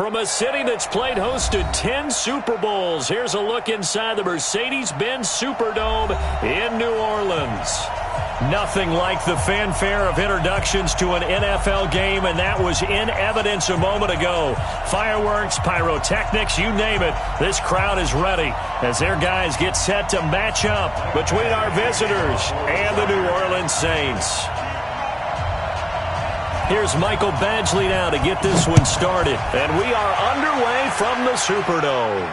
From a city that's played host to 10 Super Bowls, here's a look inside the Mercedes-Benz Superdome in New Orleans. Nothing like the fanfare of introductions to an NFL game, and that was in evidence a moment ago. Fireworks, pyrotechnics, you name it. This crowd is ready as their guys get set to match up between our visitors and the New Orleans Saints. Here's Michael Badgley now to get this one started. And we are underway from the Superdome.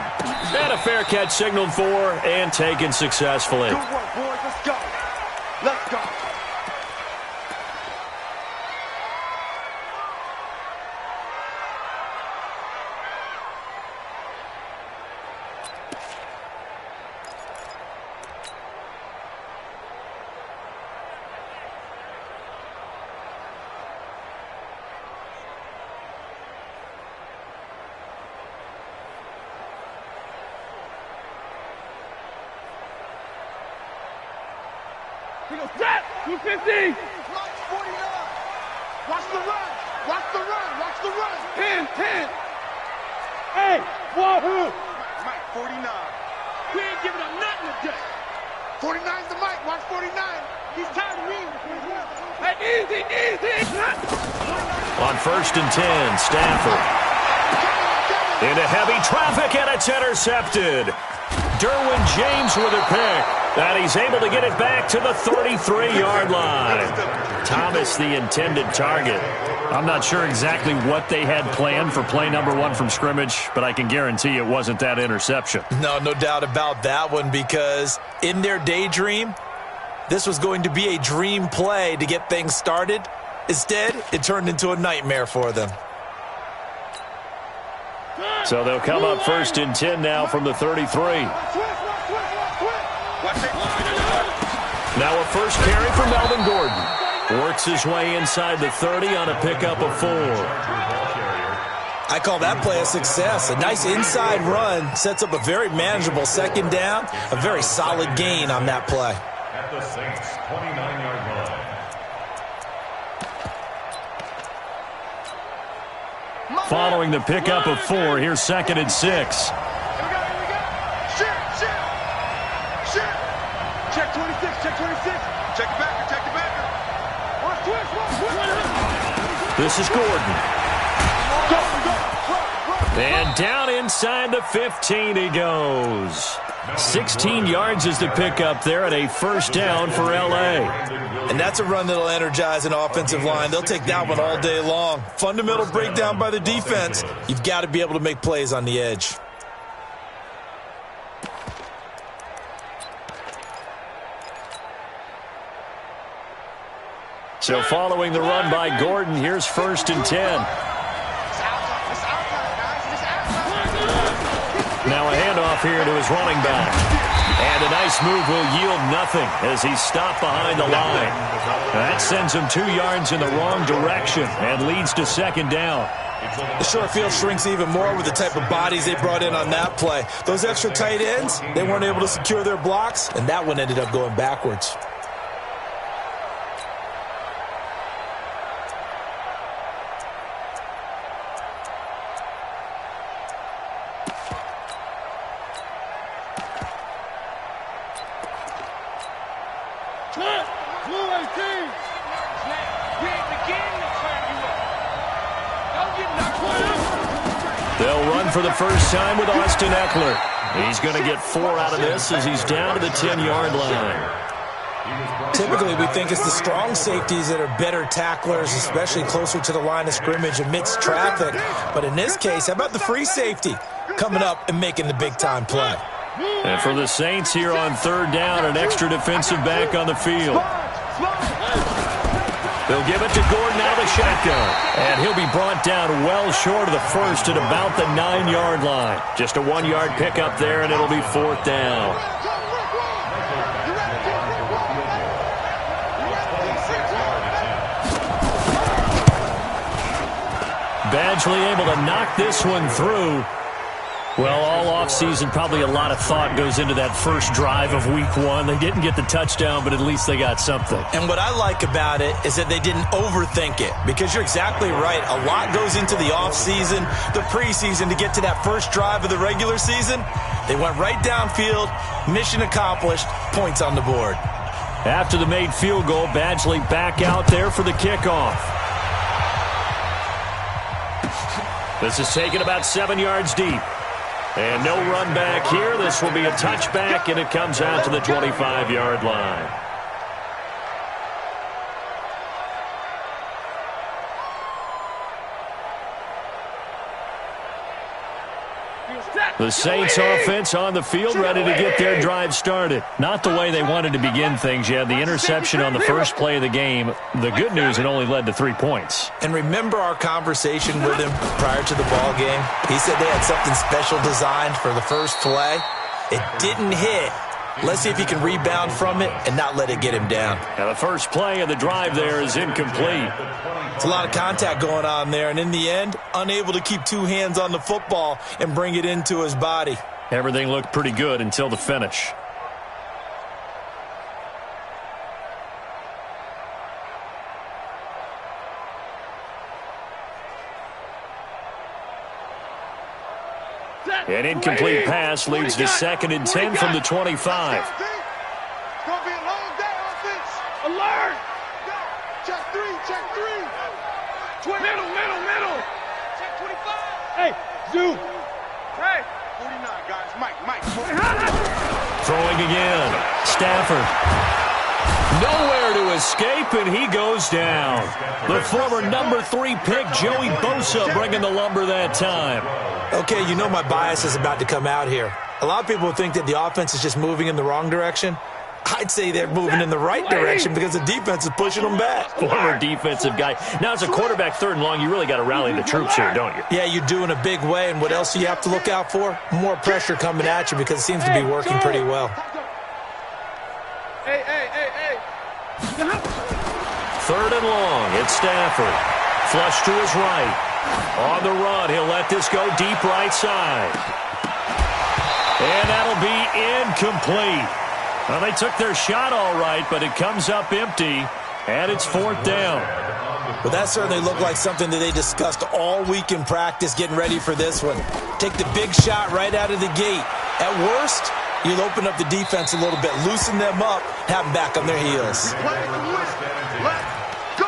And a fair catch signaled for and taken successfully. Good work, boys. Let's go. Let's go. He goes, set, 250. Watch 49. Watch the run. Watch the run. Watch the run. 10. Hey, whoa. Mike, 49. We ain't giving up nothing today. 49's the Mike. Watch 49. He's tired of me. Hey, easy. On 1st and 10, Stafford. Into heavy traffic, and it's intercepted. Derwin James with a pick. And he's able to get it back to the 33-yard line. Thomas, the intended target. I'm not sure exactly what they had planned for play number 1 from scrimmage, but I can guarantee it wasn't that interception. No doubt about that one, because in their daydream, this was going to be a dream play to get things started. Instead, it turned into a nightmare for them. So they'll come up 1st and 10 now from the 33. Now a first carry for Melvin Gordon. Works his way inside the 30 on a pickup of 4. I call that play a success. A nice inside run sets up a very manageable second down. A very solid gain on that play. At the Saints' 29-yard line. Following the pickup of 4, here's 2nd and 6. Check 26, check 26. Check the backer. Watch twist. This is Gordon. Go. And down inside the 15 he goes. 16 yards is the pickup there, and a first down for L.A. And that's a run that'll energize an offensive line. They'll take that one all day long. Fundamental breakdown by the defense. You've got to be able to make plays on the edge. So following the run by Gordon, here's 1st and 10. Now a handoff here to his running back. And a nice move will yield nothing as he's stopped behind the line. That sends him 2 yards in the wrong direction and leads to 2nd down. The short field shrinks even more with the type of bodies they brought in on that play. Those extra tight ends, they weren't able to secure their blocks, and that one ended up going backwards. They'll run for the first time with Austin Eckler. He's going to get 4 out of this as he's down to the 10-yard line. Typically, we think it's the strong safeties that are better tacklers, especially closer to the line of scrimmage amidst traffic. But in this case, how about the free safety coming up and making the big-time play? And for the Saints here on 3rd down, an extra defensive back on the field. They'll give it to Gordon out of the shotgun. And he'll be brought down well short of the first at about the 9-yard line. Just a 1-yard pickup there, and it'll be 4th down. Badgley able to knock this one through. Well, all offseason, probably a lot of thought goes into that first drive of week one. They didn't get the touchdown, but at least they got something. And what I like about it is that they didn't overthink it, because you're exactly right. A lot goes into the offseason, the preseason, to get to that first drive of the regular season. They went right downfield, mission accomplished, points on the board. After the made field goal, Badgley back out there for the kickoff. This is taken about 7 yards deep. And no run back here. This will be a touchback, and it comes out to the 25-yard line. The Saints offense on the field, ready to get their drive started. Not the way they wanted to begin things. You had the interception on the first play of the game. The good news, it only led to 3 points. And remember our conversation with him prior to the ball game? He said they had something special designed for the first play. It didn't hit. Let's see if he can rebound from it and not let it get him down. Now the first play of the drive there is incomplete. It's a lot of contact going on there, and in the end, unable to keep two hands on the football and bring it into his body. Everything looked pretty good until the finish. An incomplete pass leads to 2nd and 10 from the 25. It's going to be a long day, offense. Alert! Check three. Middle. Check 25. Hey, Zoo. Hey. 49, guys. Mike. Throwing again. Stafford. Nowhere to escape, and he goes down. The former number 3 pick, Joey Bosa, bringing the lumber that time. Okay, you know my bias is about to come out here. A lot of people think that the offense is just moving in the wrong direction. I'd say they're moving in the right direction because the defense is pushing them back. Former defensive guy. Now, as a quarterback 3rd and long, you really got to rally the troops here, don't you? Yeah, you do in a big way. And what else do you have to look out for? More pressure coming at you because it seems to be working pretty well. Hey. 3rd and long. It's Stafford. Flush to his right. On the run, he'll let this go deep right side. And that'll be incomplete. Well, they took their shot all right, but it comes up empty, and it's 4th down. Well, that certainly looked like something that they discussed all week in practice getting ready for this one. Take the big shot right out of the gate. At worst, you'll open up the defense a little bit, loosen them up, have them back on their heels. Let's go.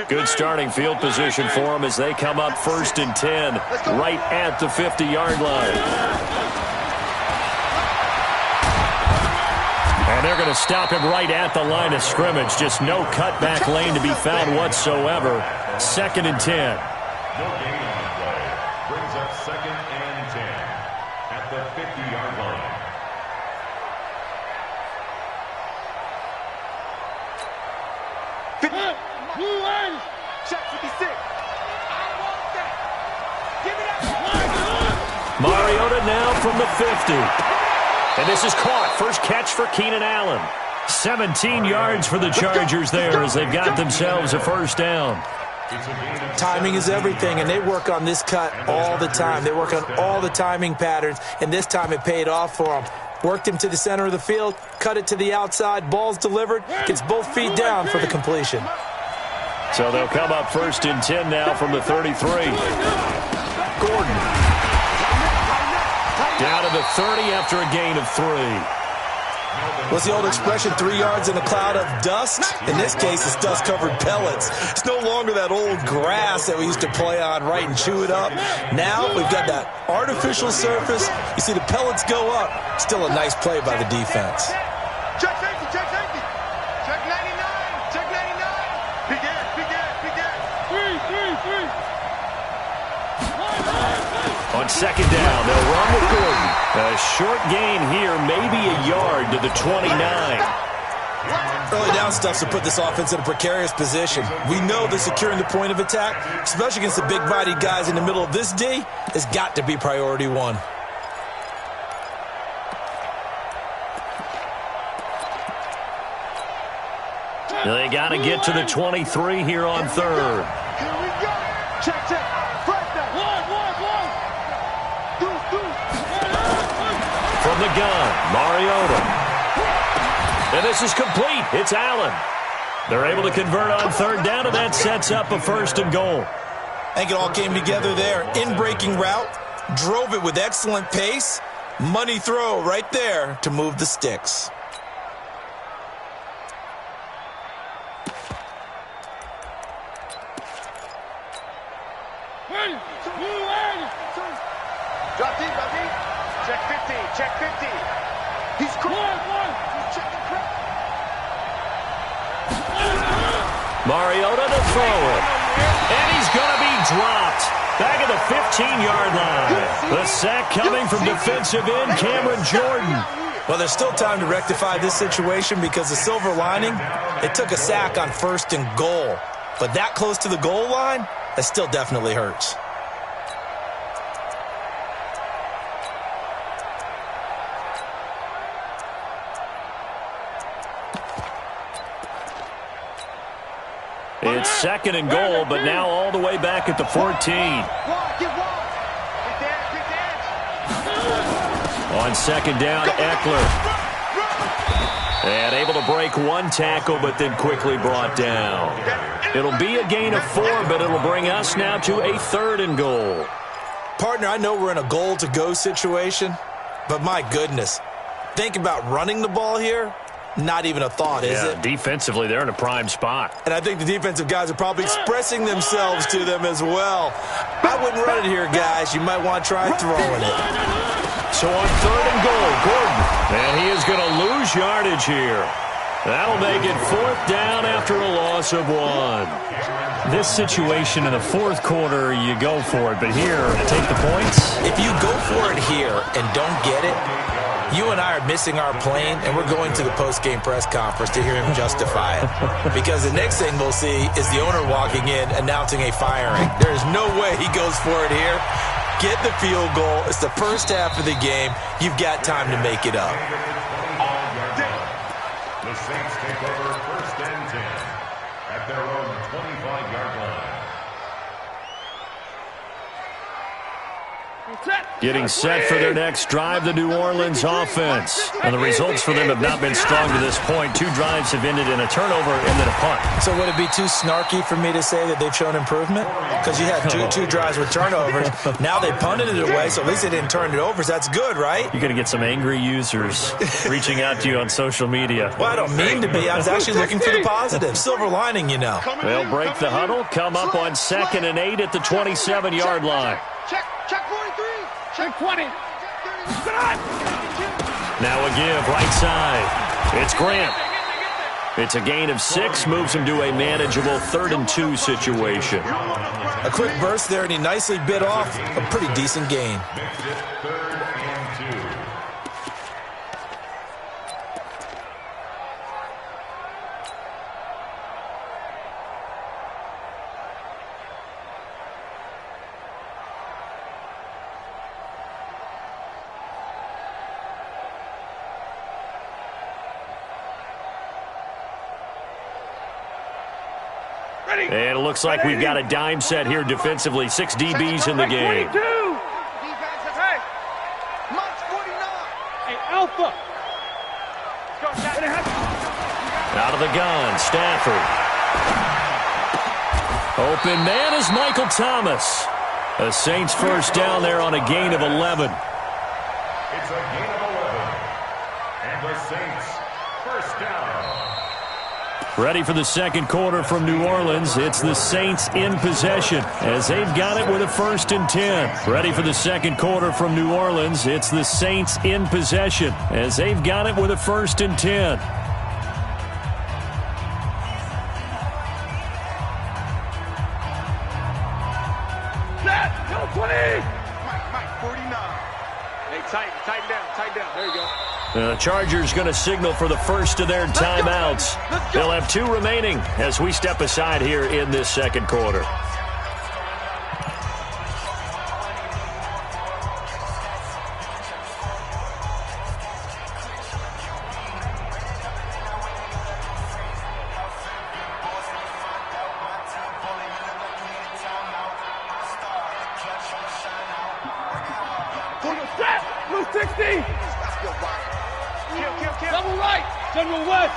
Good starting field position for them as they come up 1st and 10, right at the 50-yard line. And they're going to stop him right at the line of scrimmage. Just no cutback lane to be found whatsoever. 2nd and 10. No gain on the play. Brings up 2nd and 10 at the 50-yard line. Check 56. I want that. Give me that. Mariota now from the 50. And this is caught. First catch for Keenan Allen. 17 yards for the Chargers there as they've got themselves a 1st down. Timing is everything, and they work on this cut all the time. They work on all the timing patterns, and this time it paid off for them. Worked him to the center of the field, cut it to the outside, ball's delivered, gets both feet down for the completion. So they'll come up 1st and 10 now from the 33. Gordon. Down to the 30 after a gain of 3. What's the old expression, 3 yards in a cloud of dust? In this case, it's dust-covered pellets. It's no longer that old grass that we used to play on, right, and chew it up. Now we've got that artificial surface. You see the pellets go up. Still a nice play by the defense. Check safety. Check 99. Check 99. Big ass. Three. On 2nd down, they'll run with Gordon. A short gain here, maybe a yard to the 29. Early down stuffs to put this offense in a precarious position. We know that securing the point of attack, especially against the big-bodied guys in the middle of this D, has got to be priority one. They got to get to the 23 here on third. Here we go. Check, check. Right there. One. From the gun, Mariota. And this is complete. It's Allen. They're able to convert on third down, and that sets up a 1st and goal. I think it all came together there. In-breaking route, drove it with excellent pace. Money throw right there to move the sticks. Drop deep. Check 50. He's caught. Check the crap. Mariota to throw it. And he's going to be dropped. Back at the 15-yard line. The sack coming from defensive end Cameron Jordan. Well, there's still time to rectify this situation because the silver lining, it took a sack on 1st and goal. But that close to the goal line, that still definitely hurts. It's 2nd and goal, but now all the way back at the 14. On 2nd down, Eckler. And able to break one tackle, but then quickly brought down. It'll be a gain of 4, but it'll bring us now to a 3rd and goal. Partner, I know we're in a goal-to-go situation, but my goodness, think about running the ball here. Not even a thought, is it? Defensively, they're in a prime spot. And I think the defensive guys are probably expressing themselves to them as well. I wouldn't run it here, guys. You might want to try throwing it. So on 3rd and goal, Gordon. And he is going to lose yardage here. That'll make it 4th down after a loss of 1. This situation in the 4th quarter, you go for it. But here, to take the points. If you go for it here and don't get it, you and I are missing our plane, and we're going to the post-game press conference to hear him justify it. Because the next thing we'll see is the owner walking in announcing a firing. There is no way he goes for it here. Get the field goal. It's the first half of the game. You've got time to make it up. The Saints take over 1st and 10 at their own 25-yard line. Getting set for their next drive, the New Orleans offense. And the results for them have not been strong to this point. 2 drives have ended in a turnover and then a punt. So would it be too snarky for me to say that they've shown improvement? Because you had two drives with turnovers. Now they punted it away, so at least they didn't turn it over. So that's good, right? You're going to get some angry users reaching out to you on social media. Well, I don't mean to be. I was actually looking for the positive. Silver lining, you know. They'll break the huddle, come up on 2nd and 8 at the 27-yard line. Check 43. Check 20. Now a give, right side. It's Grant. It's a gain of 6, moves him to a manageable 3rd and 2 situation. A quick burst there, and he nicely bit off a pretty decent gain. And it looks like we've got a dime set here defensively. 6 DBs in the game. Hey, March 49. Hey, Alpha. Out of the gun, Stafford. Open man is Michael Thomas. The Saints 1st down there on a gain of 11. It's a gain of 11. And the Saints 1st down. Ready for the 2nd quarter from New Orleans. It's the Saints in possession as they've got it with a 1st and 10. Ready for the 2nd quarter from New Orleans. It's the Saints in possession as they've got it with a 1st and 10. Set. Go 20. Mike, 49. Hey, tighten down. There you go. The Chargers going to signal for the first of their timeouts. They'll have 2 remaining as we step aside here in this second quarter. Double right, General West.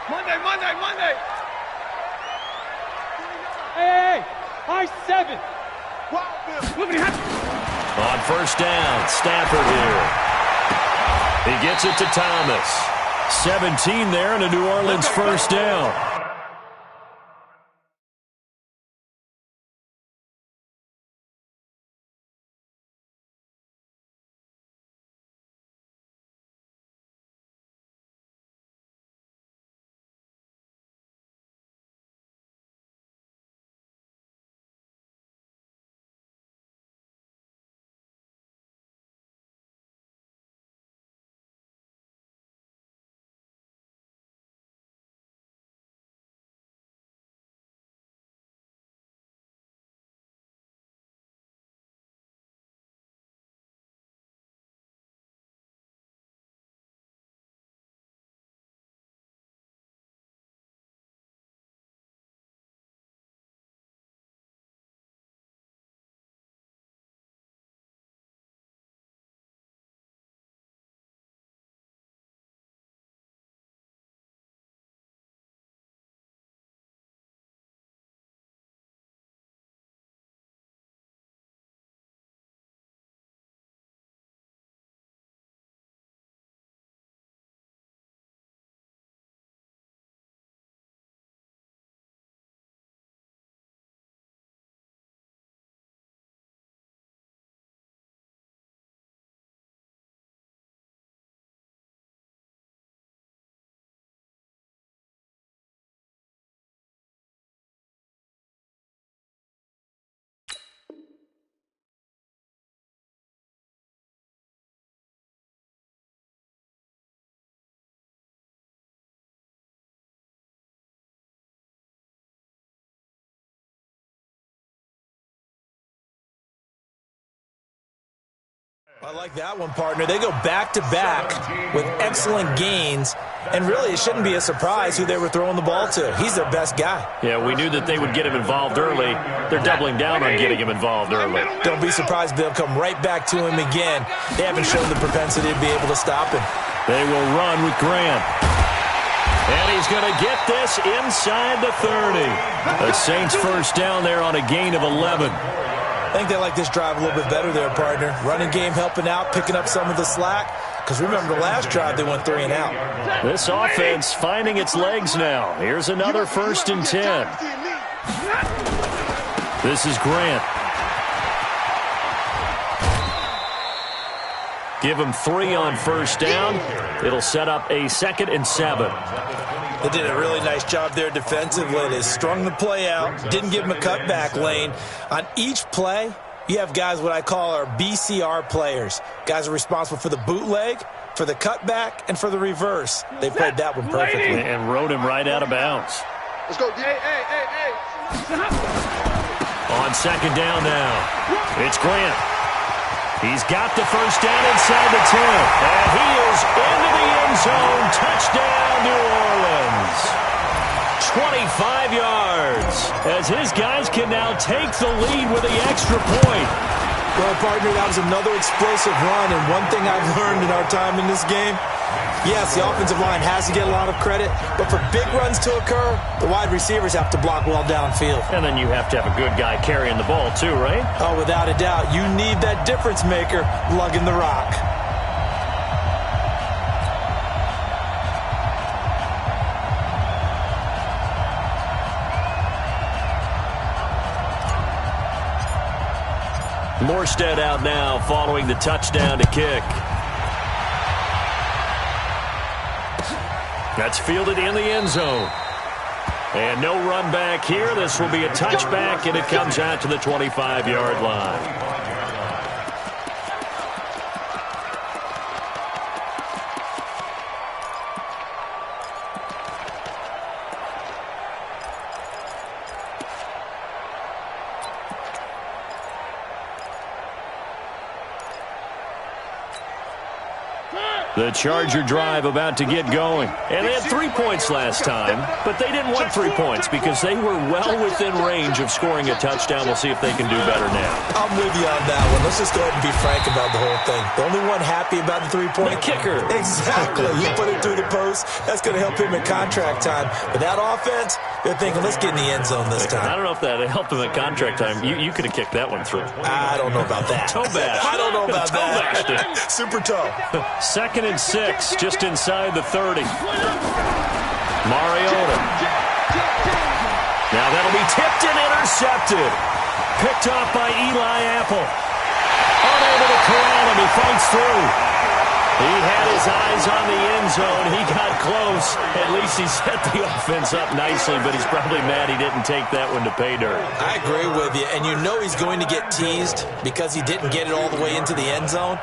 Monday. Hey, I-7. On first down, Stafford here. He gets it to Thomas. 17 there and a New Orleans first down. I like that one, partner. They go back-to-back with excellent gains, and really it shouldn't be a surprise who they were throwing the ball to. He's their best guy. Yeah, we knew that they would get him involved early. They're doubling down on getting him involved early. Don't be surprised they'll come right back to him again. They haven't shown the propensity to be able to stop him. They will run with Grant. And he's going to get this inside the 30. The Saints first down there on a gain of 11. I think they like this drive a little bit better there, partner. Running game helping out, picking up some of the slack. Because remember, the last drive they went 3 and out. This offense finding its legs now. Here's another 1st and 10. This is Grant. Give him 3 on first down. It'll set up a 2nd and 7. They did a really nice job there defensively. They strung the play out, didn't give him a cutback lane. On each play, you have guys what I call our BCR players. Guys are responsible for the bootleg, for the cutback, and for the reverse. They played that one perfectly. And rode him right out of bounds. Let's go. Hey. On 2nd down now, it's Grant. He's got the first down inside the 10. And he is into the end zone. Touchdown, New Orleans. 25 yards as his guys can now take the lead with the extra point. Well, partner, that was another explosive run. And one thing I've learned in our time in this game, yes, the offensive line has to get a lot of credit, but for big runs to occur, the wide receivers have to block well downfield. And then you have to have a good guy carrying the ball too, right? Oh, without a doubt. You need that difference maker lugging the rock. Morstead out now following the touchdown to kick. That's fielded in the end zone. And no run back here. This will be a touchback, and it comes out to the 25-yard line. The Charger drive about to get going. And they had 3 points last time, but they didn't want 3 points because they were well within range of scoring a touchdown. We'll see if they can do better now. I'm with you on that one. Let's just go ahead and be frank about the whole thing. The only one happy about the 3-point? The kicker. Exactly. You put it through the post. That's going to help him in contract time. But that offense, they're thinking, let's get in the end zone this time. I don't know if that helped him at contract time. You could have kicked that one through. I don't know about that. Toe bash. I don't know about that. Super toe. 2nd and 6, just inside the 30. Mariota. Now that'll be tipped and intercepted. Picked off by Eli Apple. Unable to corral him. He fights through. He had his eyes on the end zone. He got close. At least he set the offense up nicely, but he's probably mad he didn't take that one to pay dirt. I agree with you, and you know he's going to get teased because he didn't get it all the way into the end zone.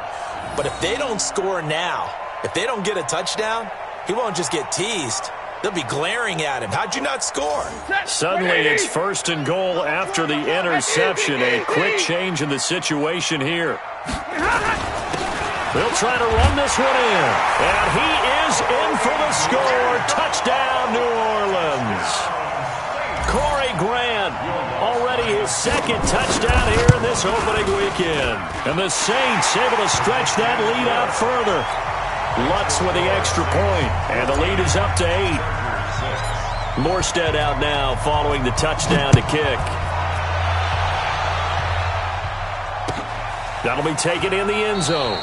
But if they don't score now, if they don't get a touchdown, he won't just get teased. They'll be glaring at him. How'd you not score? Suddenly it's 1st and goal after the interception. A quick change in the situation here. They'll try to run this one in. And he is in for the score. Touchdown, New Orleans. Corey Grant, already his 2nd touchdown here in this opening weekend. And the Saints able to stretch that lead out further. Lutz with the extra point, and the lead is up to 8. Morstead out now following the touchdown to kick. That'll be taken in the end zone.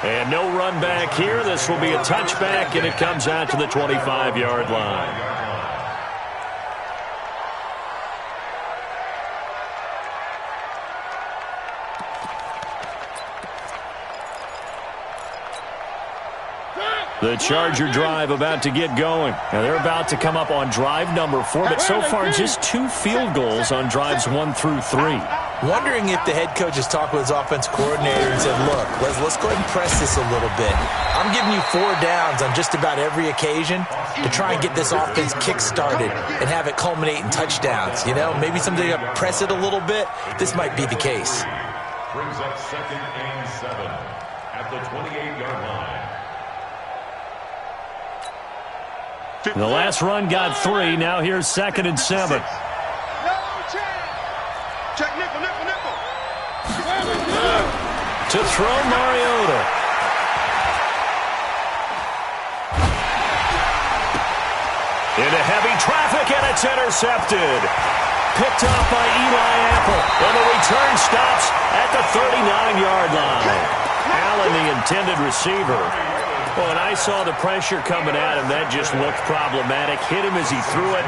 And no run back here. This will be a touchback, and it comes out to the 25-yard line. The Charger drive about to get going. Now they're about to come up on drive number 4, but so far just 2 field goals on drives 1 through 3. Wondering if the head coach has talked with his offense coordinator and said, look, let's go ahead and press this a little bit. I'm giving you 4 downs on just about every occasion to try and get this offense kick-started and have it culminate in touchdowns. You know, maybe someday you press it a little bit. This might be the case. Brings up 2nd and 7 at the 28-yard line. The last run got 3. Now here's 2nd and 7. Check nickel. To throw Mariota. Into heavy traffic, and it's intercepted. Picked off by Eli Apple. And the return stops at the 39-yard line. Allen, the intended receiver. Well, and I saw the pressure coming at him. That just looked problematic. Hit him as he threw it,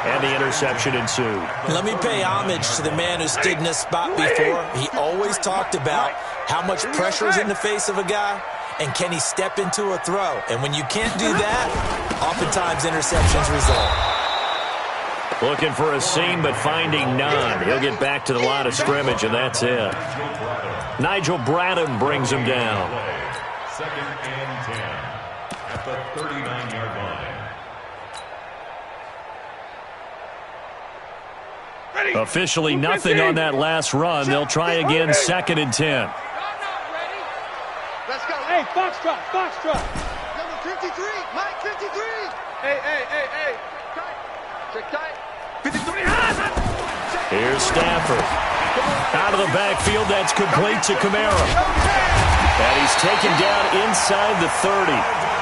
and the interception ensued. Let me pay homage to the man who stood in this spot before. He always talked about how much pressure is in the face of a guy, and can he step into a throw. And when you can't do that, oftentimes interceptions result. Looking for a seam, but finding none. He'll get back to the line of scrimmage, and that's it. Nigel Bradham brings him down. 2nd and 10 at the 39-yard line. Officially nothing on that last run. They'll try again, 2nd and 10. Let's go. Hey, Foxtrot. Number 53, Mike 53. Hey. Tight. Check tight. 53. Here's Stafford. Out of the backfield, that's complete to Kamara. And he's taken down inside the 30.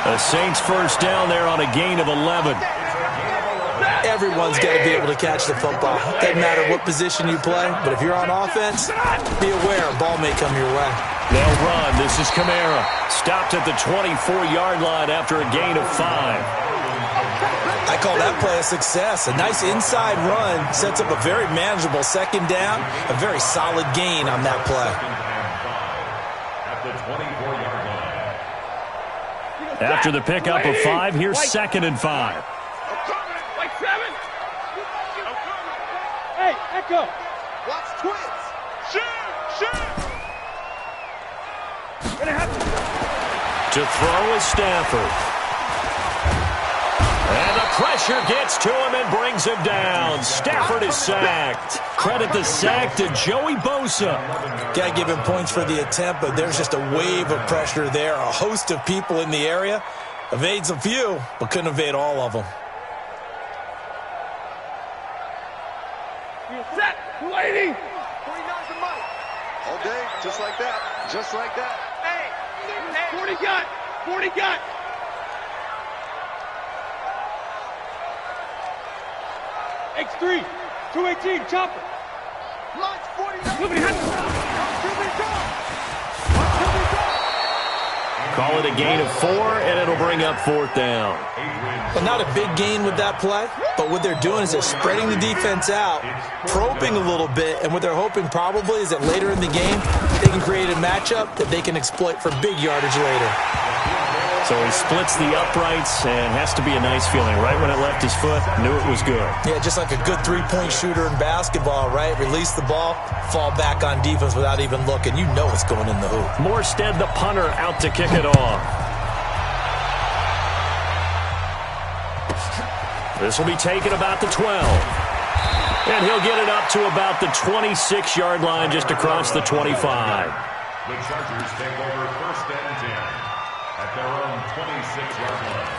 The Saints first down there on a gain of 11. Everyone's got to be able to catch the football. Doesn't matter what position you play, but if you're on offense, be aware a ball may come your way. They'll run. This is Kamara. Stopped at the 24-yard line after a gain of 5. I call that play a success. A nice inside run sets up a very manageable 2nd down. A very solid gain on that play. At the 24-yard line. After the pickup of 5, here's 2nd and 5. Like 7. Hey, Echo. Watch twins. Shoot. To throw is Stafford. And the pressure gets to him and brings him down. Stafford is sacked. Credit the sack to Joey Bosa. Got to give him points for the attempt, but there's just a wave of pressure there. A host of people in the area. Evades a few, but couldn't evade all of them. Set. 280. 49's the mic. All day, just like that. Just like that. Hey. 40 got. 40 got. X3. 218. Chopper. Launch 49. Look at him. Call it a gain of 4, and it'll bring up 4th down. Well, not a big gain with that play, but what they're doing is they're spreading the defense out, probing a little bit, and what they're hoping probably is that later in the game, they can create a matchup that they can exploit for big yardage later. So he splits the uprights, and has to be a nice feeling. Right when it left his foot, knew it was good. Yeah, just like a good three-point shooter in basketball, right? Release the ball, fall back on defense without even looking. You know it's going in the hoop. Morstead, the punter, out to kick it off. This will be taken about the 12. And he'll get it up to about the 26-yard line, just across the 25. The Chargers take over 1st and 10 at their own 26-yard line.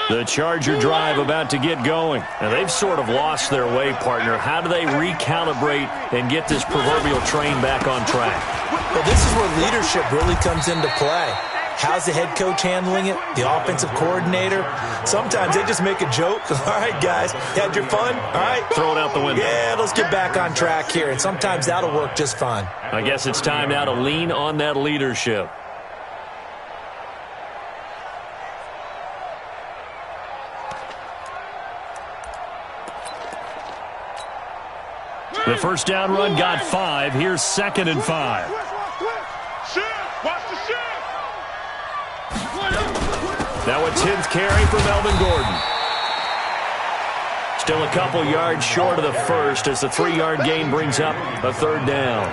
The Charger drive about to get going. Now, they've sort of lost their way, partner. How do they recalibrate and get this proverbial train back on track? Well, this is where leadership really comes into play. How's the head coach handling it? The offensive coordinator? Sometimes they just make a joke. All right, guys, had your fun? All right. Throw it out the window. Yeah, let's get back on track here. And sometimes that'll work just fine. I guess it's time now to lean on that leadership. The first down run got 5. Here's 2nd and 5. Now a 10th carry for Melvin Gordon. Still a couple yards short of the first as the 3-yard gain brings up a 3rd down.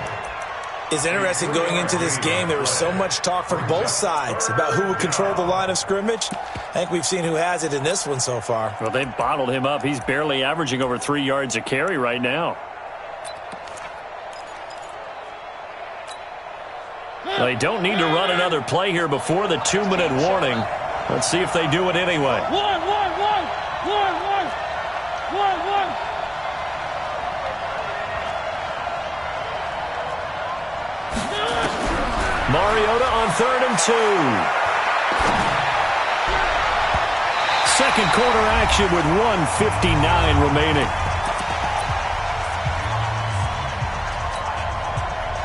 It's interesting going into this game. There was so much talk from both sides about who would control the line of scrimmage. I think we've seen who has it in this one so far. Well, they've bottled him up. He's barely averaging over 3 yards a carry right now. They don't need to run another play here before the 2-minute warning. Let's see if they do it anyway. Mariota on 3rd and 2. Second quarter action with 1:59 remaining.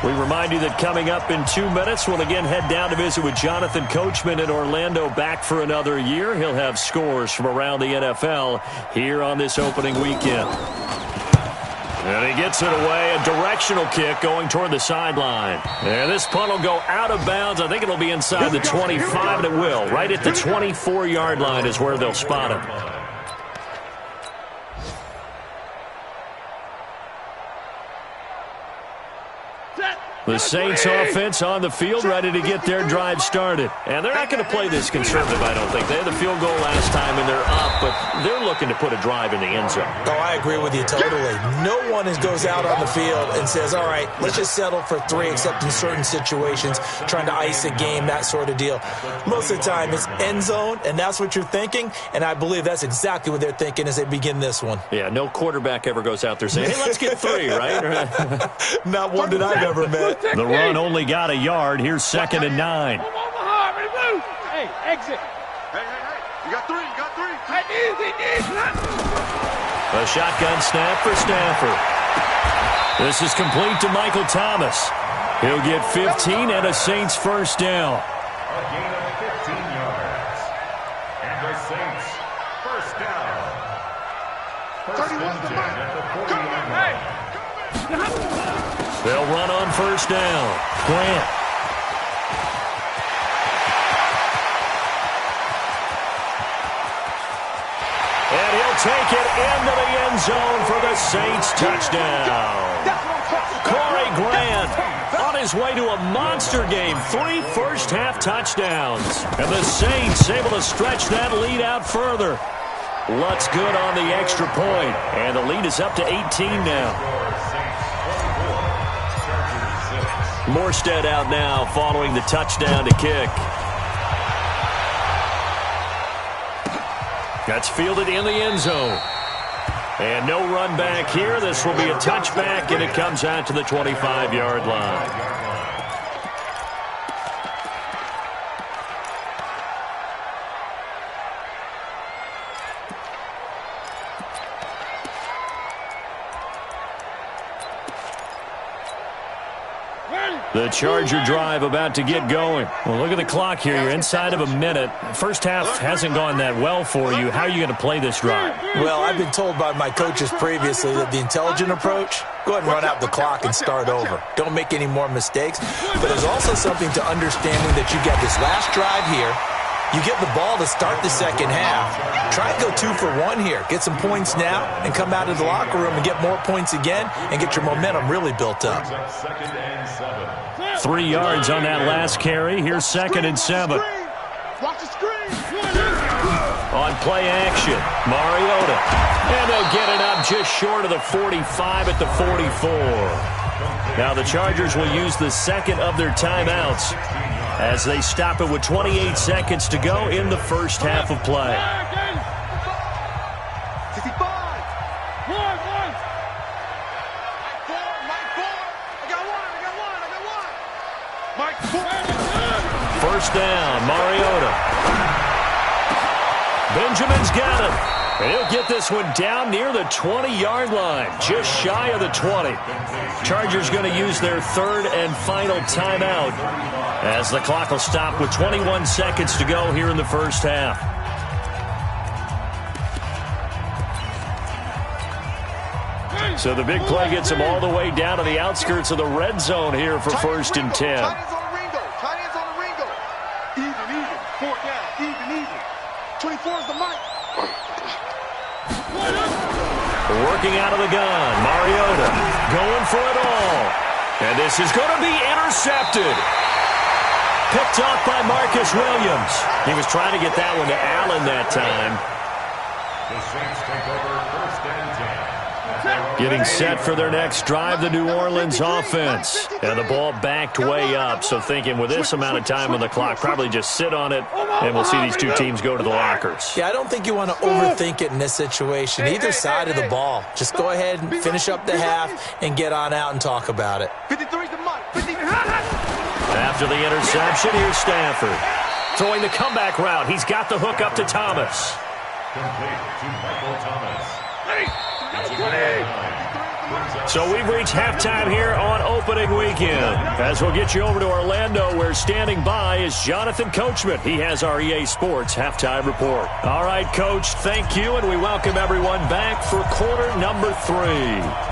We remind you that coming up in 2 minutes, we'll again head down to visit with Jonathan Coachman in Orlando, back for another year. He'll have scores from around the NFL here on this opening weekend. And he gets it away, a directional kick going toward the sideline. And this punt will go out of bounds. I think it'll be inside the 25, and it will. Right at the 24-yard line is where they'll spot him. The Saints offense on the field, ready to get their drive started. And they're not going to play this conservative, I don't think. They had the field goal last time, and they're up, but they're looking to put a drive in the end zone. Oh, I agree with you totally. No one goes out on the field and says, all right, let's just settle for 3, except in certain situations, trying to ice a game, that sort of deal. Most of the time, it's end zone, and that's what you're thinking, and I believe that's exactly what they're thinking as they begin this one. Yeah, no quarterback ever goes out there saying, hey, let's get 3, right? Not one that I've ever met. The run only got a yard. Here's 2nd and 9. Hey, exit. Hey. You got 3. Hey, easy. A shotgun snap for Stafford. This is complete to Michael Thomas. He'll get 15 and a Saints first down. A gain of 15 yards. And the Saints first down. 31's the mic. At the 40-yard line. They'll run on first down. Grant. And he'll take it into the end zone for the Saints touchdown. Corey Grant on his way to a monster game. 3 first-half touchdowns. And the Saints able to stretch that lead out further. Lutz good on the extra point. And the lead is up to 18 now. Morstead out now following the touchdown to kick. That's fielded in the end zone. And no run back here. This will be a touchback, and it comes out to the 25-yard line. The Charger drive about to get going. Well, look at the clock here. You're inside of a minute. First half hasn't gone that well for you. How are you going to play this drive? Well, I've been told by my coaches previously that the intelligent approach, go ahead and run out the clock and start over. Don't make any more mistakes. But there's also something to understanding that you got this last drive here. You get the ball to start the second half. Try and go 2 for 1 here. Get some points now and come out of the locker room and get more points again and get your momentum really built up. 3 yards on that last carry. Here's 2nd and 7. Watch the screen. On play action, Mariota. And they'll get it up just short of the 45 at the 44. Now the Chargers will use the second of their timeouts as they stop it with 28 seconds to go in the first half of play. 65. Mike 4. First down, Mariota. Benjamin's got it. And he'll get this one down near the 20-yard line, just shy of the 20. Chargers going to use their third and final timeout as the clock will stop with 21 seconds to go here in the first half. So the big play gets them all the way down to the outskirts of the red zone here for 1st and 10. Tight ends on the Ringo. Even. 4th down. Even. 24 is the mic. Working out of the gun, Mariota going for it all. And this is going to be intercepted. Picked off by Marcus Williams. He was trying to get that one to Allen that time. The Saints take over 1st and 10. Getting set for their next drive, the New Orleans offense. And the ball backed way up, so thinking with this amount of time on the clock, probably just sit on it, and we'll see these two teams go to the lockers. Yeah, I don't think you want to overthink it in this situation. Either side of the ball. Just go ahead and finish up the half and get on out and talk about it. 53 is the mic. 50. After the interception, here's Stafford. Throwing the comeback route. He's got the hook up to Thomas. Complete to Michael Thomas. So we've reached halftime here on opening weekend. As we'll get you over to Orlando, where standing by is Jonathan Coachman. He has our EA Sports halftime report. All right, Coach, thank you, and we welcome everyone back for quarter number 3.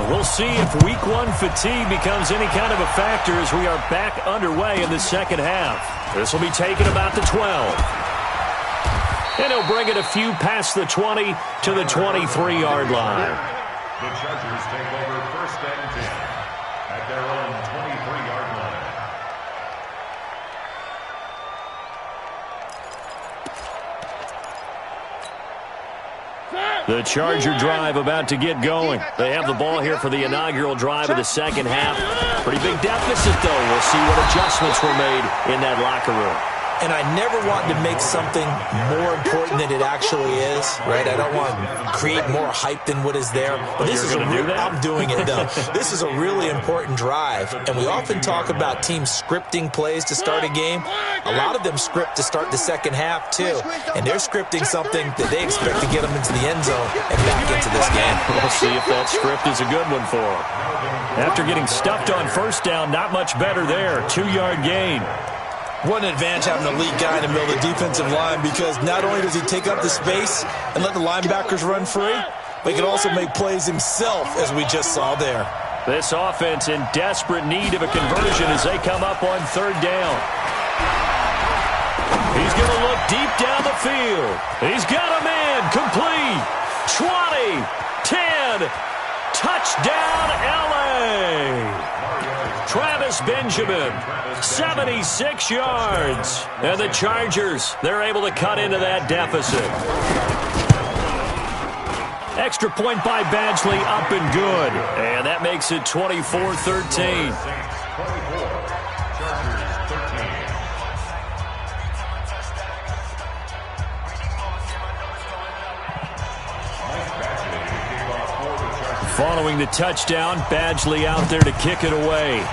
We'll see if week 1 fatigue becomes any kind of a factor as we are back underway in the second half. This will be taken about the 12. And he'll bring it a few past the 20 to the 23-yard line. The Chargers take over 1st and 10 at their own 23-yard line. The Charger drive about to get going. They have the ball here for the inaugural drive of the second half. Pretty big deficit, though. We'll see what adjustments were made in that locker room. And I never want to make something more important than it actually is, right? I don't want to create more hype than what is there. But this is I'm doing it, though. This is a really important drive. And we often talk about teams scripting plays to start a game. A lot of them script to start the second half, too. And they're scripting something that they expect to get them into the end zone and back into this game. We'll see if that script is a good one for them. After getting stuffed on first down, not much better there. 2-yard gain. What an advantage having an elite guy in the middle of the defensive line, because not only does he take up the space and let the linebackers run free, but he can also make plays himself, as we just saw there. This offense in desperate need of a conversion as they come up on 3rd down. He's going to look deep down the field. He's got a man. Complete. 20. 10. Touchdown, L.A. Travis Travis Benjamin, 76 yards. And the Chargers, they're able to cut into that deficit. Extra point by Badgley, up and good. And that makes it 24-13. Following the touchdown, Badgley out there to kick it away.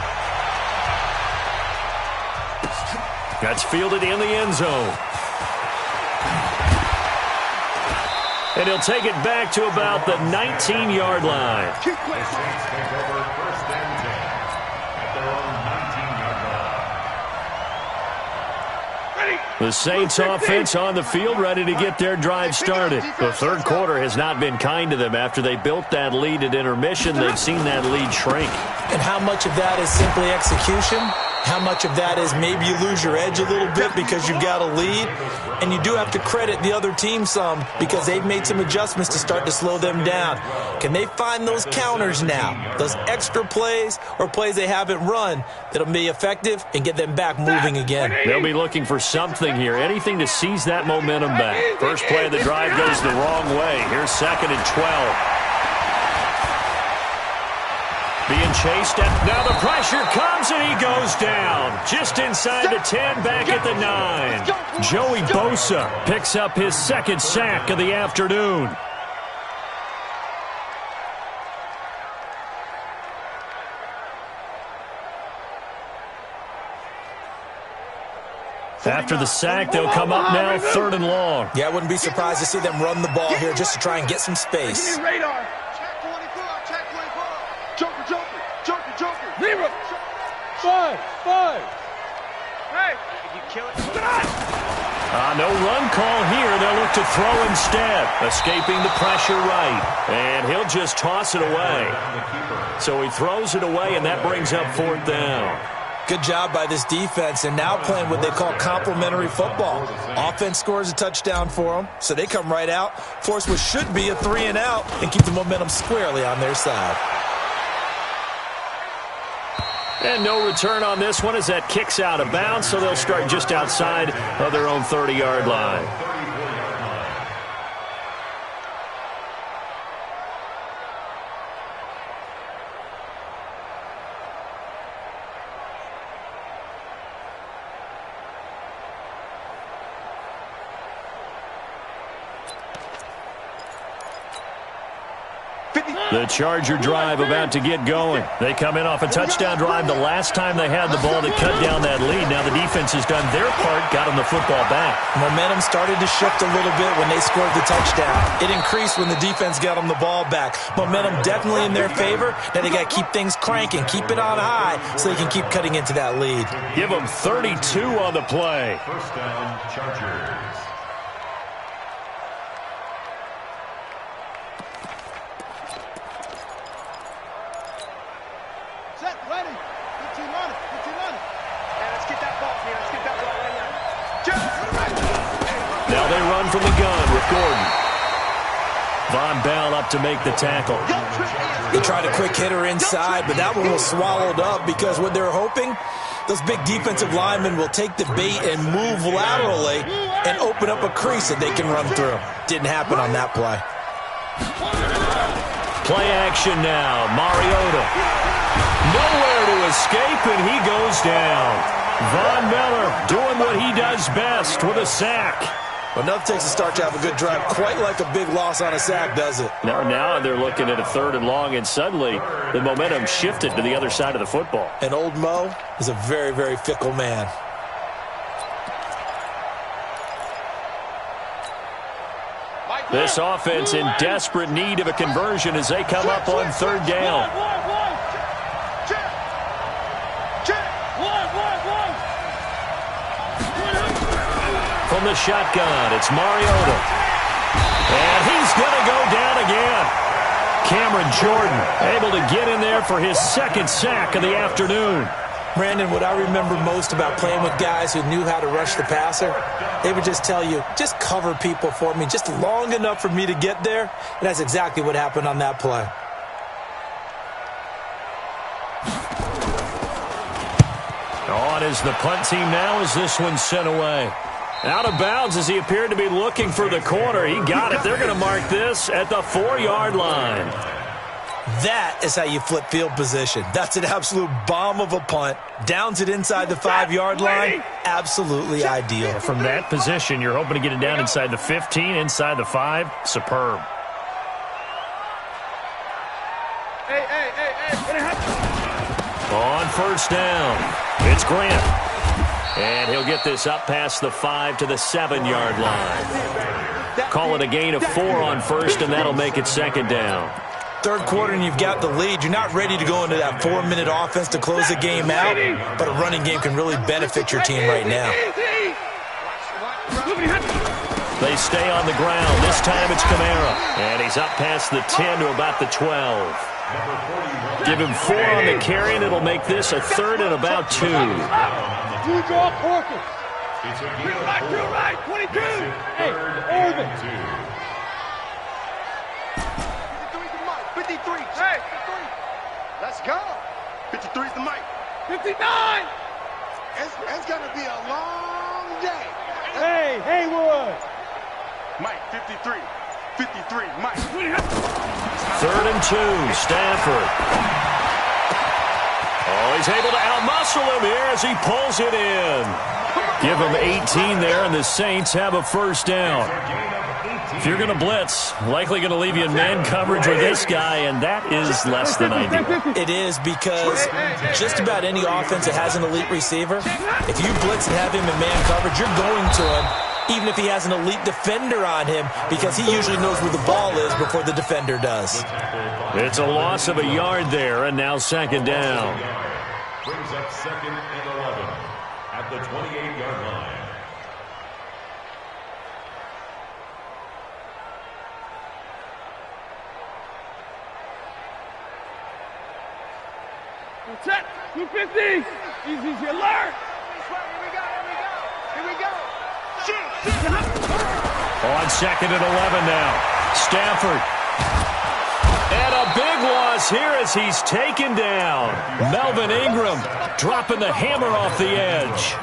That's fielded in the end zone. And he'll take it back to about the 19-yard line. The Saints offense on the field, ready to get their drive started. The third quarter has not been kind to them. After they built that lead at intermission, they've seen that lead shrink. And how much of that is simply execution? How much of that is maybe you lose your edge a little bit because you've got a lead? And you do have to credit the other team some because they've made some adjustments to start to slow them down. Can they find those counters now, those extra plays or plays they haven't run that'll be effective and get them back moving again? They'll be looking for something here, anything to seize that momentum back. First play of the drive goes the wrong way. Here's 2nd and 12. Being chased, and now the pressure comes, and he goes down. Just inside the 10, back at the 9. Joey Bosa picks up his 2nd sack of the afternoon. After the sack, they'll come up now 3rd and long. Yeah, I wouldn't be surprised to see them run the ball here just to try and get some space. Zero. 5. Hey, you kill it. No run call here. They'll look to throw instead. Escaping the pressure right. And he'll just toss it away. So he throws it away, and that brings up 4th down. Good job by this defense, and now playing what they call complementary football. Offense scores a touchdown for them, so they come right out, force what should be a 3 and out, and keep the momentum squarely on their side. And no return on this one as that kicks out of bounds, so they'll start just outside of their own 30-yard line. The Charger drive about to get going. They come in off a touchdown drive the last time they had the ball to cut down that lead. Now the defense has done their part, got them the football back. Momentum started to shift a little bit when they scored the touchdown. It increased when the defense got them the ball back. Momentum definitely in their favor. Now they got to keep things cranking, keep it on high so they can keep cutting into that lead. Give them 32 on the play. 1st down, Chargers. Now they run from the gun with Gordon. Von Bell up to make the tackle. They tried a quick hitter inside, but that one was swallowed up because what they're hoping, those big defensive linemen will take the bait and move laterally and open up a crease that they can run through. Didn't happen on that play. Play action now. Mariota. Nowhere to escape, and he goes down. Von Miller doing what he does best with a sack. Well, nothing takes a start to have a good drive quite like a big loss on a sack, does it? Now they're looking at a 3rd and long, and suddenly the momentum shifted to the other side of the football. And old Mo is a very, very fickle man. This offense in desperate need of a conversion as they come up on 3rd down. From the shotgun, it's Mariota. And he's going to go down again. Cameron Jordan able to get in there for his 2nd sack of the afternoon. Brandon, what I remember most about playing with guys who knew how to rush the passer, they would just tell you, just cover people for me just long enough for me to get there. And that's exactly what happened on that play. is the punt team now as this one's sent away. Out of bounds as he appeared to be looking for the corner. He got it. They're going to mark this at the 4-yard line. That is how you flip field position. That's an absolute bomb of a punt. Downs it inside the 5-yard line. Absolutely ideal. From that position, you're hoping to get it down inside the 15, inside the 5. Superb. On first down, it's Grant. And he'll get this up past the 5 to the 7-yard line. Call it a gain of 4 on first, and that'll make it second down. Third quarter and you've got the lead. You're not ready to go into that 4-minute offense to close the game out, but a running game can really benefit your team right now. They stay on the ground. This time it's Kamara. And he's up past the 10 to about the 12. Give him 4 on the carry, and it'll make this a 3rd and about 2. You draw courses. Right, 22. Hey, Irvin. 53. Hey, 53. Let's go. 53 is the mic. 59. It's going to be a long day. Hey, Haywood. Mike, 53. 53, Mike. 3rd and 2, Stafford. Oh, he's able to outmuscle him here as he pulls it in. Give him 18 there, and the Saints have a first down. If you're going to blitz, likely going to leave you in man coverage with this guy, and that is less than ideal. It is, because just about any offense that has an elite receiver, if you blitz and have him in man coverage, you're going to him, even if he has an elite defender on him, because he usually knows where the ball is before the defender does. It's a loss of a yard there, and now second down. Brings up 2nd and 11 at the 28-yard line. Check. 250. Easy, alert. Here we go. On 2nd and 11 now. Stafford. And a big loss here as he's taken down. Melvin Ingram dropping the hammer off the edge.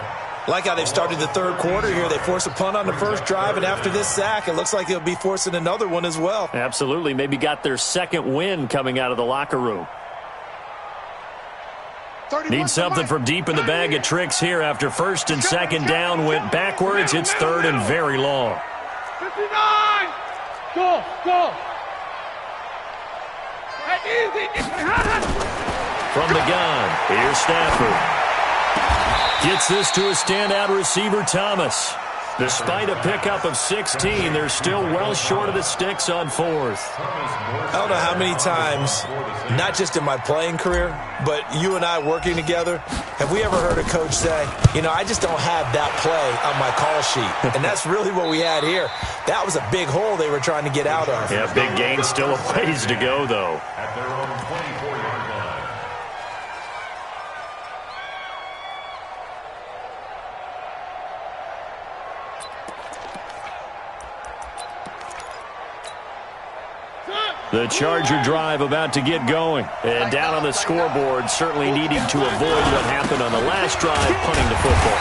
Like how they've started the third quarter here. They force a punt on the first drive, and after this sack, it looks like they'll be forcing another one as well. Absolutely. Maybe got their second win coming out of the locker room. Need something from deep in the bag of tricks here after first and second down went backwards. It's 3rd and very long. 59. Go. Hey, easy. From the gun, here's Stafford. Gets this to a standout receiver, Thomas. Despite a pickup of 16, they're still well short of the sticks on 4th. I don't know how many times, not just in my playing career, but you and I working together, have we ever heard a coach say, I just don't have that play on my call sheet. And that's really what we had here. That was a big hole they were trying to get out of. Yeah, big gain, still a ways to go, though. At their own 24-yard line. The Charger drive about to get going. And down on the scoreboard, certainly needing to avoid what happened on the last drive, punting the football.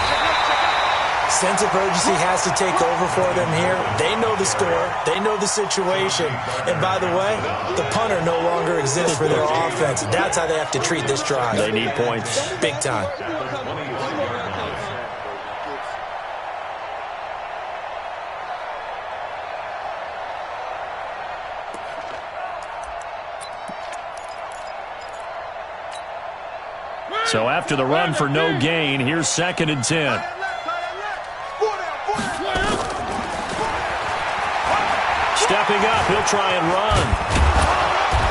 Sense of urgency has to take over for them here. They know the score. They know the situation. And by the way, the punter no longer exists for their offense. That's how they have to treat this drive. They need points. Big time. So after the run for no gain, here's 2nd and 10. Stepping up, he'll try and run.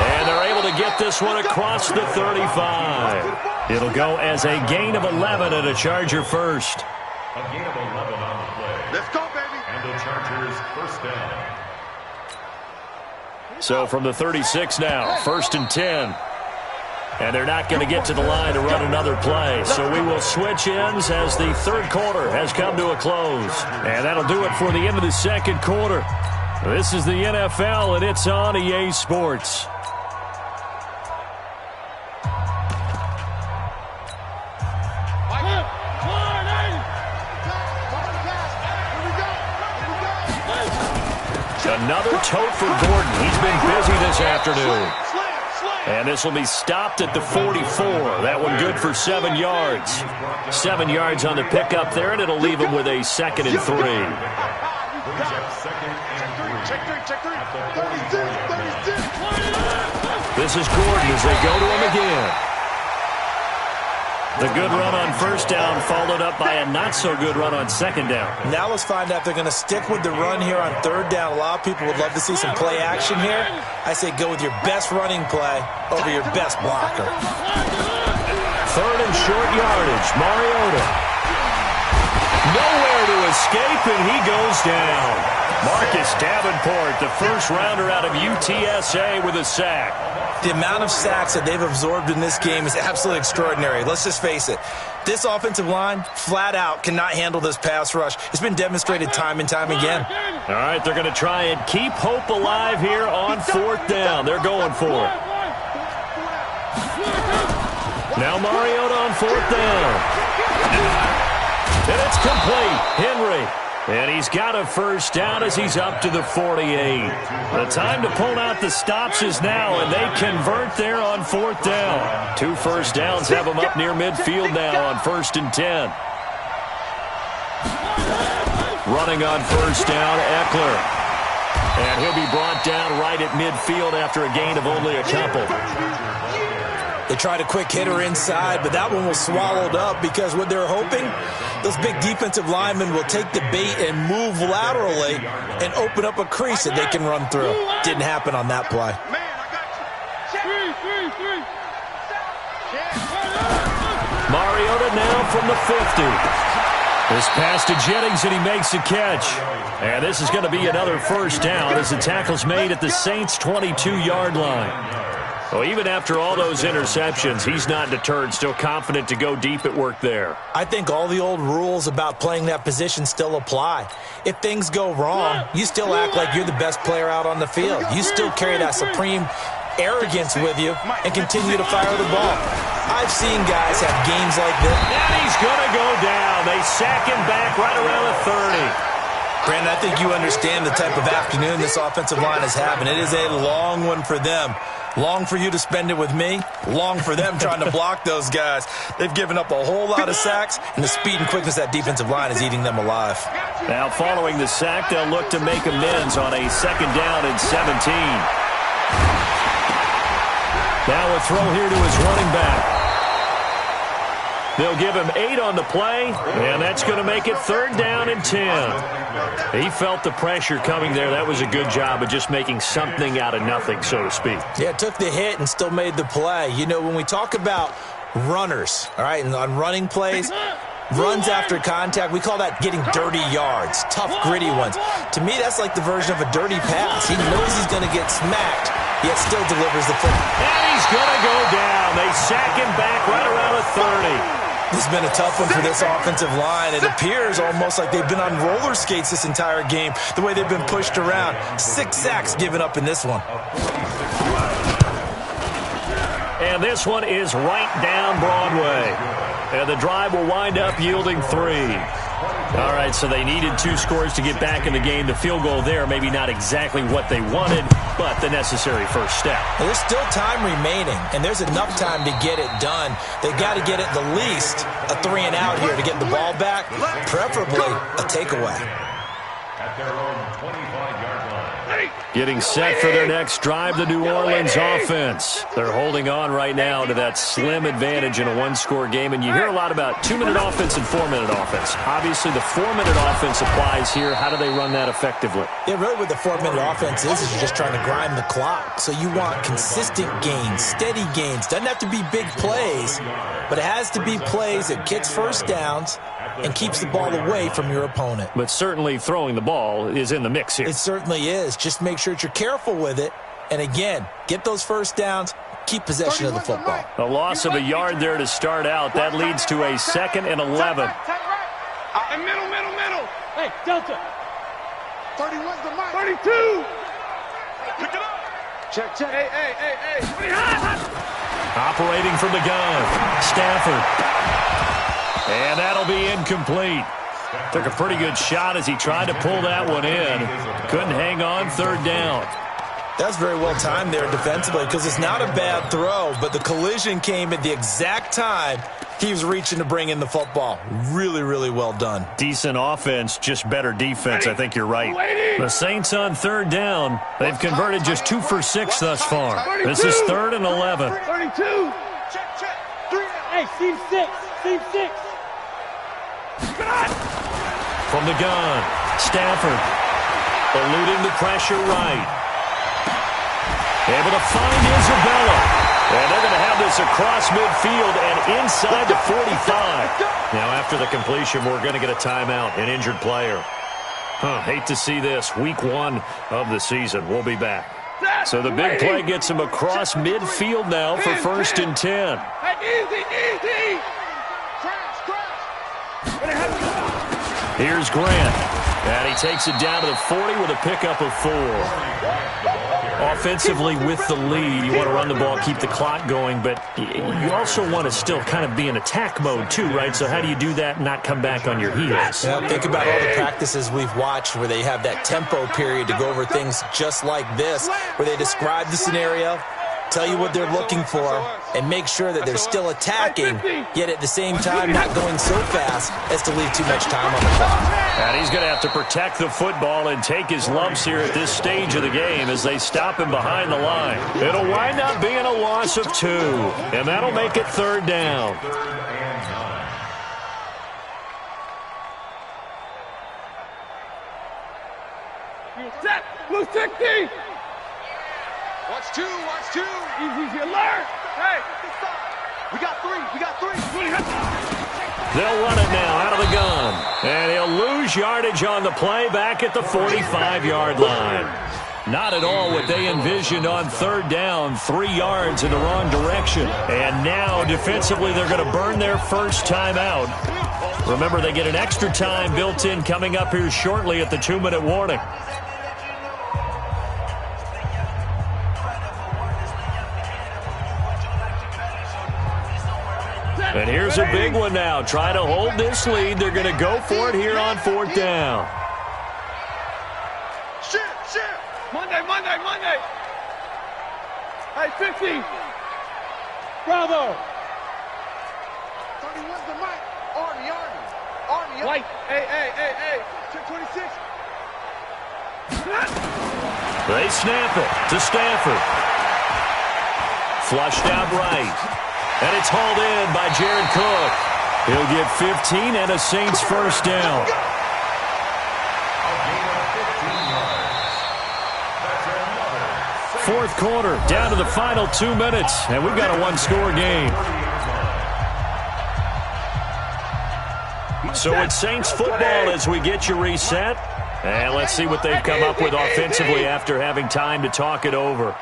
And they're able to get this one across the 35. It'll go as a gain of 11 and a Charger first. A gain of 11 on the play. Let's go, baby. And the Chargers first down. So from the 36 now, 1st and 10. And they're not going to get to the line to run another play. So we will switch ends as the third quarter has come to a close. And that'll do it for the end of the second quarter. This is the NFL, and it's on EA Sports. Another tote for Gordon. He's been busy this afternoon. And this will be stopped at the 44. That one good for 7 yards. 7 yards on the pickup there, and it'll leave him with a 2nd and 3. This is Gordon as they go to him again. The good run on first down followed up by a not-so-good run on 2nd down. Now let's find out if they're going to stick with the run here on 3rd down. A lot of people would love to see some play action here. I say go with your best running play over your best blocker. 3rd and short yardage. Mariota. Nowhere to escape, and he goes down. Marcus Davenport, the first rounder out of UTSA with a sack. The amount of sacks that they've absorbed in this game is absolutely extraordinary. Let's just face it. This offensive line, flat out, cannot handle this pass rush. It's been demonstrated time and time again. All right, they're going to try and keep hope alive here on 4th down. They're going for it. Now Mariota on 4th down. And it's complete. Henry. And he's got a first down as he's up to the 48. The time to pull out the stops is now, and they convert there on 4th down. 2 first downs have them up near midfield now on 1st and 10. Running on first down, Eckler. And he'll be brought down right at midfield after a gain of only a couple. They tried a quick hitter inside, but that one was swallowed up because what they're hoping, those big defensive linemen will take the bait and move laterally and open up a crease that they can run through. Didn't happen on that play. Mariota now from the 50. This pass to Jennings, and he makes the catch. And this is going to be another first down as the tackle's made at the Saints' 22-yard line. Well, even after all those interceptions, he's not deterred, still confident to go deep at work there. I think all the old rules about playing that position still apply. If things go wrong, you still act like you're the best player out on the field. You still carry that supreme arrogance with you and continue to fire the ball. I've seen guys have games like this. And he's going to go down. They sack him back right around the 30. Brandon, I think you understand the type of afternoon this offensive line is having. It is a long one for them. Long for you to spend it with me. Long for them trying to block those guys. They've given up a whole lot of sacks, and the speed and quickness of that defensive line is eating them alive. Now, following the sack, they'll look to make amends on a 2nd down and 17. Now a throw here to his running back. They'll give him 8 on the play, and that's going to make it 3rd down and 10. He felt the pressure coming there. That was a good job of just making something out of nothing, so to speak. Yeah, took the hit and still made the play. You know, when we talk about runners, all right, and on running plays, runs after contact, we call that getting dirty yards, tough, gritty ones. To me, that's like the version of a dirty pass. He knows he's going to get smacked, yet still delivers the football. And he's going to go down. They sack him back right around the 30. This has been a tough one for this offensive line. It appears almost like they've been on roller skates this entire game, the way they've been pushed around. 6 sacks given up in this one. And this one is right down Broadway. And the drive will wind up yielding 3. All right, so they needed 2 scores to get back in the game. The field goal there, maybe not exactly what they wanted, but the necessary first step. Well, there's still time remaining, and there's enough time to get it done. They've got to get at the least a 3 and out here to get the ball back, preferably a takeaway. At their own 25-yard line. Getting set for their next drive, the New Orleans offense. They're holding on right now to that slim advantage in a 1-score game, and you hear a lot about 2-minute offense and 4-minute offense. Obviously, the 4-minute offense applies here. How do they run that effectively? Yeah, really what the 4-minute offense is you're just trying to grind the clock. So you want consistent gains, steady gains. Doesn't have to be big plays, but it has to be plays that gets first downs and keeps the ball away from your opponent. But certainly throwing the ball is in the mix here. It certainly is. Just make sure that you're careful with it. And again, get those first downs, keep possession of the football. A loss of a yard there to start out. That leads to a 2nd and 11. Middle. Hey, Delta. 31's the mark. 32. Pick it up. Check. Hey. Operating from the gun, Stafford. And that'll be incomplete. Took a pretty good shot as he tried to pull that one in. Couldn't hang on third down. That's very well timed there defensively because it's not a bad throw, but the collision came at the exact time he was reaching to bring in the football. Really, really well done. Decent offense, just better defense. I think you're right. The Saints on third down. They've converted just 2 for 6 thus far. This is 3rd and 11. 32. Check. 3. Hey, seam 6. Seam 6. From the gun, Stafford eluding the pressure right. Able to find Isabella. And they're going to have this across midfield and inside the 45. Now, after the completion, we're going to get a timeout, an injured player. Hate to see this. Week 1 of the season. We'll be back. So the big play gets him across midfield now for 1st and 10. Easy. Here's Grant. And he takes it down to the 40 with a pickup of 4. Offensively with the lead, you want to run the ball, keep the clock going, but you also want to still kind of be in attack mode too, right? So how do you do that and not come back on your heels? Yeah, think about all the practices we've watched where they have that tempo period to go over things just like this, where they describe the scenario, tell you what they're looking for, and make sure that they're still attacking, yet at the same time not going so fast as to leave too much time on the clock. And he's going to have to protect the football and take his lumps here at this stage of the game as they stop him behind the line. It'll wind up being a loss of 2, and that'll make it 3rd down. Set. Blue 60. Watch 2. Easy, alert. Hey. We got 3. They'll run it now out of the gun. And he'll lose yardage on the play back at the 45-yard line. Not at all what they envisioned on 3rd down. 3 yards in the wrong direction. And now defensively they're going to burn their first time out. Remember, they get an extra time built in coming up here shortly at the 2-minute warning. And here's a big one now. Try to hold this lead. They're going to go for it here on 4th down. Shit. Monday. Hey, 50. Bravo. 31's the mic. Army. White. Hey. Check 26. They snap it to Stafford. Flushed out right. And it's hauled in by Jared Cook. He'll get 15 and a Saints first down. Fourth quarter, down to the final 2 minutes, and we've got a 1-score game. So it's Saints football as we get you reset. And let's see what they've come up with offensively after having time to talk it over.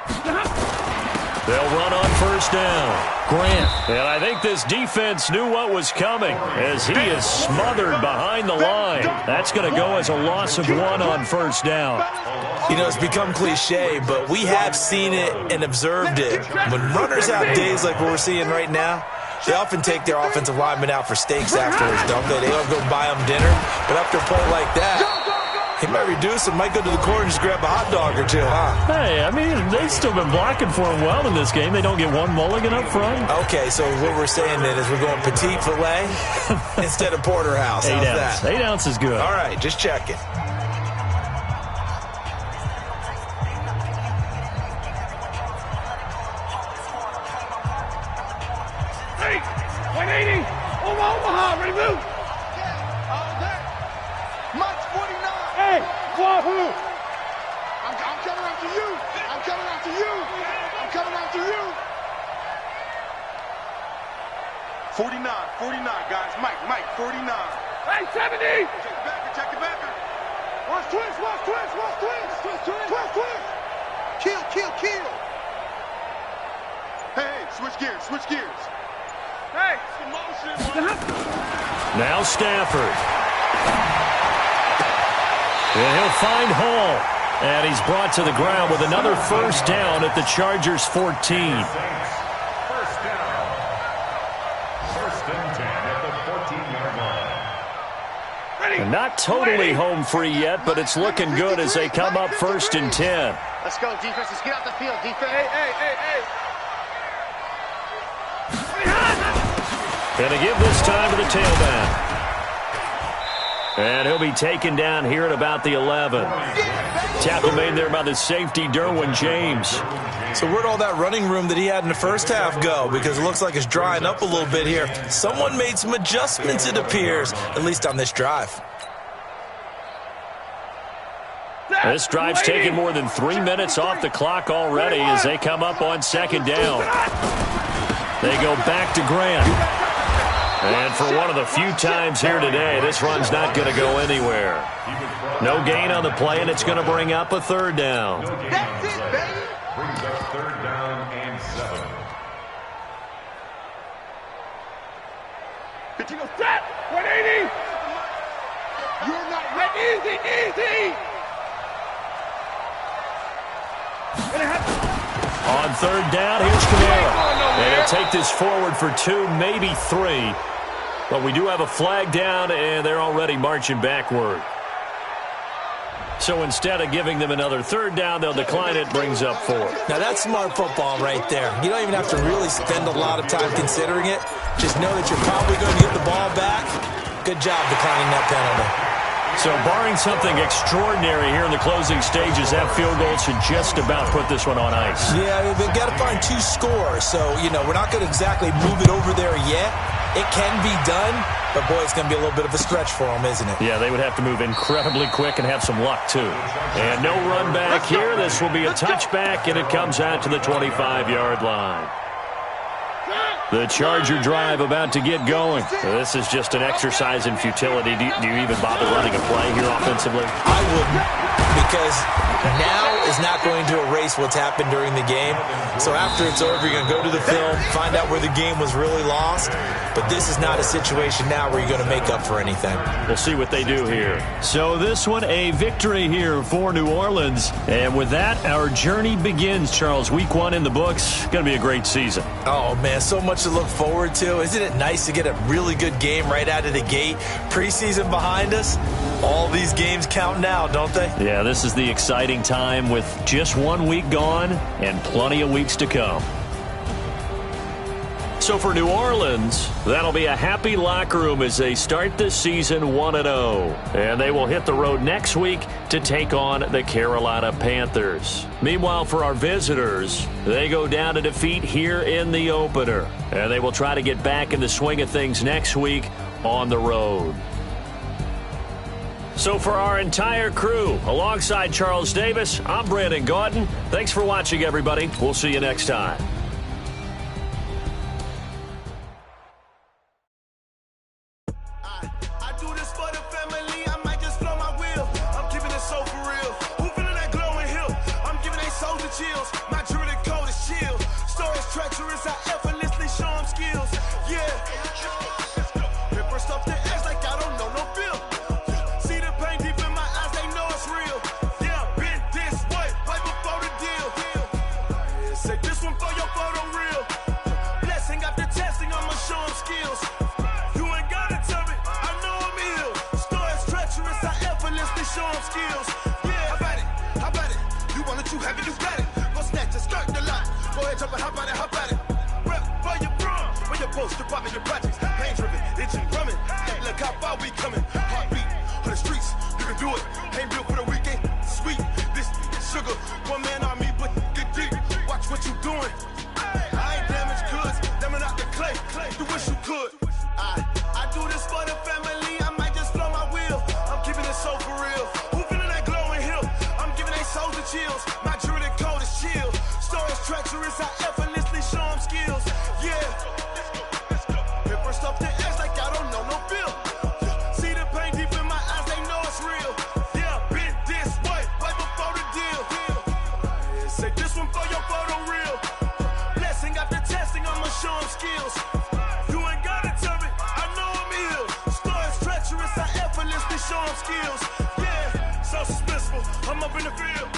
They'll run on first down. Grant. And I think this defense knew what was coming as he is smothered behind the line. That's going to go as a loss of 1 on first down. You know, it's become cliche, but we have seen it and observed it. When runners have days like what we're seeing right now, they often take their offensive linemen out for steaks afterwards, don't they? They don't go buy them dinner. But after a play like that, he might reduce and might go to the corner and just grab a hot dog or two, huh? Hey, I mean, they've still been blocking for him well in this game. They don't get one mulligan up front. Okay, so what we're saying then is we're going petite filet instead of porterhouse. How's that? 8 ounce is good. All right, just checking. Hey, 180. Omaha, ready to move. Hey, Wahoo! I'm coming after you. I'm coming after you. 49, guys. Mike, 49. Hey, 70! Check the backer. Watch twist. Kill. Hey, switch gears. Hey, Now Stafford. And he'll find Hall. And he's brought to the ground with another first down at the Chargers' 14. First down. First and 10 at the 14-yard line. And Not totally home free yet, but it's looking good as they come up 1st and 10. Let's go, defense. Let's get out the field, defense. Hey. Gonna give this time to the tailback. And he'll be taken down here at about the 11. Tackle made there by the safety, Derwin James. So where'd all that running room that he had in the first half go? Because it looks like it's drying up a little bit here. Someone made some adjustments, it appears, at least on this drive. This drive's taken more than 3 minutes off the clock already as they come up on 2nd down. They go back to Grant. And for one of the few times here today, this run's not going to go anywhere. No gain on the play, and it's going to bring up a 3rd down. That's it, baby. Brings up 3rd down and 7. Set. 180. You're not ready. Easy. On 3rd down, here's Kamara. And he'll take this forward for 2, maybe 3. But we do have a flag down, and they're already marching backward. So instead of giving them another 3rd down, they'll decline it, brings up 4. Now, that's smart football right there. You don't even have to really spend a lot of time considering it. Just know that you're probably going to get the ball back. Good job declining that penalty. So barring something extraordinary here in the closing stages, that field goal should just about put this one on ice. Yeah, they've got to find 2 scores. So, we're not going to exactly move it over there yet. It can be done, but, boy, it's going to be a little bit of a stretch for them, isn't it? Yeah, they would have to move incredibly quick and have some luck, too. And no run back here. This will be a touchback, and it comes out to the 25-yard line. The Charger drive about to get going. This is just an exercise in futility. Do you even bother running a play here offensively? I wouldn't, because now is not going to erase what's happened during the game. So after it's over, you're going to go to the film, find out where the game was really lost. But this is not a situation now where you're going to make up for anything. We'll see what they do here. So this one, a victory here for New Orleans. And with that, our journey begins, Charles. Week 1 in the books. Going to be a great season. Oh, man, so much to look forward to. Isn't it nice to get a really good game right out of the gate? Preseason behind us. All these games count now, don't they? Yeah, this is the exciting time with just 1 week gone and plenty of weeks to come. So for New Orleans, that'll be a happy locker room as they start the season 1-0. And they will hit the road next week to take on the Carolina Panthers. Meanwhile, for our visitors, they go down to defeat here in the opener. And they will try to get back in the swing of things next week on the road. So for our entire crew, alongside Charles Davis, I'm Brandon Gaudin. Thanks for watching, everybody. We'll see you next time. Skills, yeah, so suspenseful. I'm up in the field.